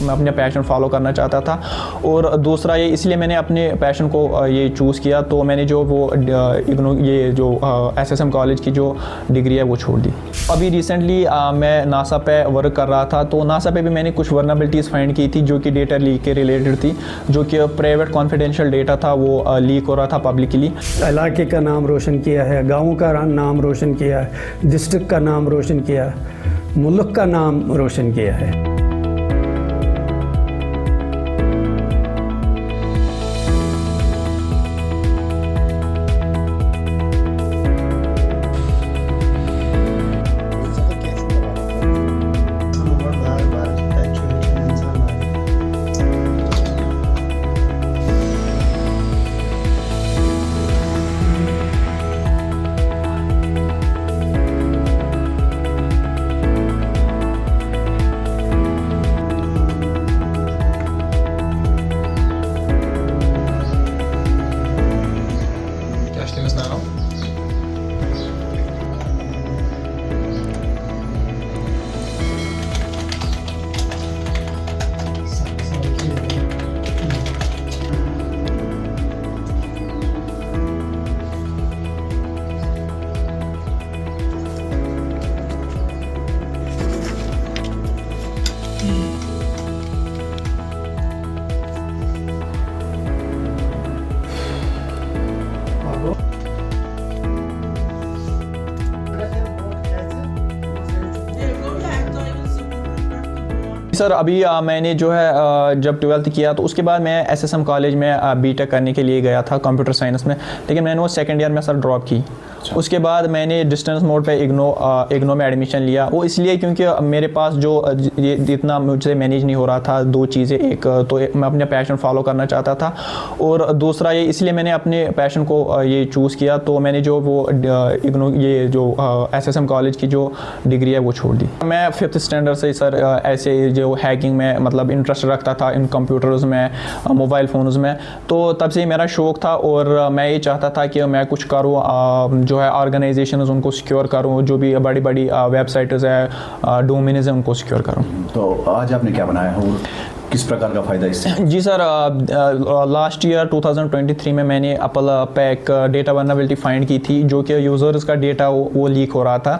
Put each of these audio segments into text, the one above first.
मैं अपने passion follow करना चाहता था, और दूसरा ये इसलिए मैंने अपने पैशन को ये चूज़ किया, तो मैंने जो वो इग्नो ये जो एसएसएम कॉलेज की जो डिग्री है वो छोड़ दी। अभी रिसेंटली मैं नासा पे वर्क कर रहा था, तो नासा पे भी मैंने कुछ वर्नाबिलिटीज़ फाइंड की थी जो कि डेटा लीक के रिलेटेड थी, जो कि प्राइवेट कॉन्फिडेंशियल डेटा था वो लीक हो रहा था पब्लिकली। इलाके का नाम रोशन किया है, गाँव का नाम रोशन किया है, डिस्ट्रिक्ट का नाम रोशन किया है, मुल्क का नाम रोशन किया है। सर अभी मैंने जो है जब 12th किया तो उसके बाद मैं एसएसएम कॉलेज में बीटेक करने के लिए गया था कंप्यूटर साइंस में, लेकिन मैंने वो सेकंड ईयर में सर ड्रॉप की। उसके बाद मैंने डिस्टेंस मोड पे इग्नो में एडमिशन लिया, वो इसलिए क्योंकि मेरे पास जो ये इतना मुझसे मैनेज नहीं हो रहा था। दो चीज़ें, एक तो मैं अपने पैशन फॉलो करना चाहता था, और दूसरा ये इसलिए मैंने अपने पैशन को ये चूज़ किया, तो मैंने जो वो इग्नो ये जो एसएसएम कॉलेज की जो डिग्री है वो छोड़ दी। मैं 5th स्टैंडर्ड से सर ऐसे जो हैकिंग में मतलब इंटरेस्ट रखता था, इन कंप्यूटर्स में, मोबाइल फ़ोन्स में, तो तब से मेरा शौक़ था और मैं ये चाहता था कि मैं कुछ करूँ, जो है ऑर्गेनाइजेशंस उनको सिक्योर करूँ, जो भी बड़ी बड़ी वेबसाइट्स है, डोमेन्स है, उनको सिक्योर करूँ। तो आज आपने क्या बनाया है, किस प्रकार का फ़ायदा इससे? जी सर, लास्ट ईयर 2023 में मैंने एप्पल पे एक डेटा वल्नरेबिलिटी फाइंड की थी, जो कि यूज़र्स का डेटा वो लीक हो रहा था।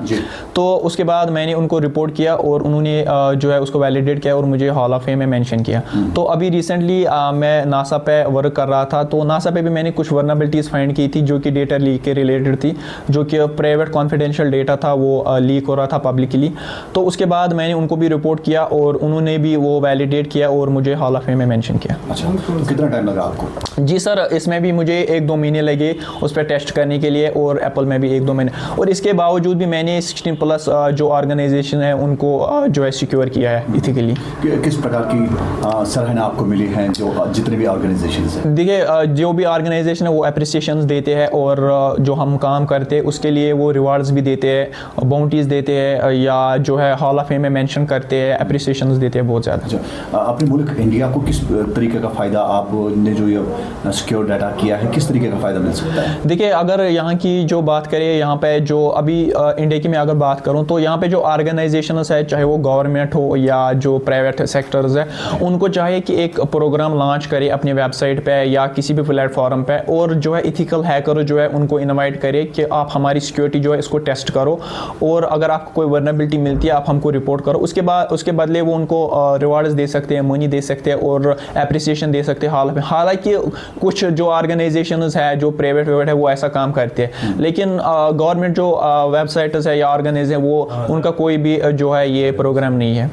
तो उसके बाद मैंने उनको रिपोर्ट किया और उन्होंने जो है उसको वैलिडेट किया और मुझे हॉल ऑफ फेम में मेंशन किया। तो अभी रिसेंटली मैं नासा पे वर्क कर रहा था, तो नासा पे भी मैंने कुछ वल्नरेबिलिटीज़ फाइंड की थी जो कि डेटा लीक के रिलेटेड थी, जो कि प्राइवेट कॉन्फिडेंशियल डेटा था वो लीक हो रहा था पब्लिकली। तो उसके बाद मैंने उनको भी रिपोर्ट किया और उन्होंने भी वो वैलिडेट किया और मुझे हॉल ऑफ फेम में मेंशन किया। अच्छा, तो कितना टाइम लगा आपको? जी सर, इसमें भी मुझे 1-2 महीने लगे उस पर टेस्ट करने के लिए, और एप्पल में भी 1-2 महीने, और इसके बावजूद भी मैंने 16+ जो ऑर्गेनाइजेशन है उनको जो है सिक्योर किया है इथिकली। किस प्रकार की सराहना आपको मिली है जो जितने भी ऑर्गेनाइजेशन हैं? देखिए, जो भी ऑर्गेनाइजेशन है वो अप्रिसिएशन देते हैं, और जो हम काम करते हैं उसके लिए वो रिवार्ड्स भी देते हैं, बाउंटीज़ देते हैं, या जो है हॉल ऑफ फेम में मेंशन करते हैं, अप्रिसिएशन देते हैं बहुत ज़्यादा। अच्छा, अपने मुल्क इंडिया को किस तरीके का फ़ायदा, आपने जो ये सिक्योर डाटा किया है, किस तरीके का फ़ायदा मिल सकता है? देखिए, अगर यहाँ की जो बात करें, यहाँ पे जो अभी इंडिया की मैं अगर बात करूँ तो यहाँ पे जो ऑर्गेनाइजेशंस है, चाहे वो गवर्नमेंट हो या जो प्राइवेट सेक्टर्स है, उनको चाहिए कि एक प्रोग्राम लॉन्च करे अपनी वेबसाइट पे या किसी भी प्लेटफॉर्म पे, और जो है इथिकल हैकर जो है उनको इनवाइट करे कि आप हमारी सिक्योरिटी जो है इसको टेस्ट करो, और अगर आपको कोई वल्नरेबिलिटी मिलती है आप हमको रिपोर्ट करो। उसके बदले वो उनको रिवार्ड्स दे सकते हैं, मनी दे सकते हैं और एप्रिसिएशन दे सकते हैं। हालांकि कुछ जो ऑर्गेनाइजेशंस है जो प्राइवेट है वो ऐसा काम करते हैं, लेकिन गवर्नमेंट जो वेबसाइट्स है या ऑर्गेनाइजेशन है वो उनका कोई भी जो है ये प्रोग्राम नहीं है।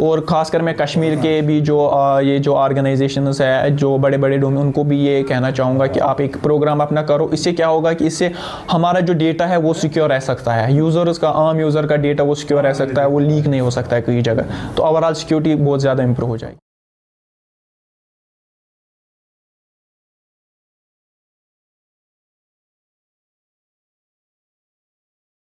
और ख़ासकर मैं कश्मीर के भी जो ये जो ऑर्गेनाइजेशंस है जो बड़े बड़े डोमेन, उनको भी ये कहना चाहूँगा कि आप एक प्रोग्राम अपना करो। इससे क्या होगा कि इससे हमारा जो डेटा है वो सिक्योर रह सकता है, यूज़र्स का, आम यूज़र का डेटा वो सिक्योर रह सकता है, वो लीक नहीं हो सकता है कोई जगह। तो ओवरऑल सिक्योरिटी बहुत ज़्यादा इंप्रूव हो जाएगी।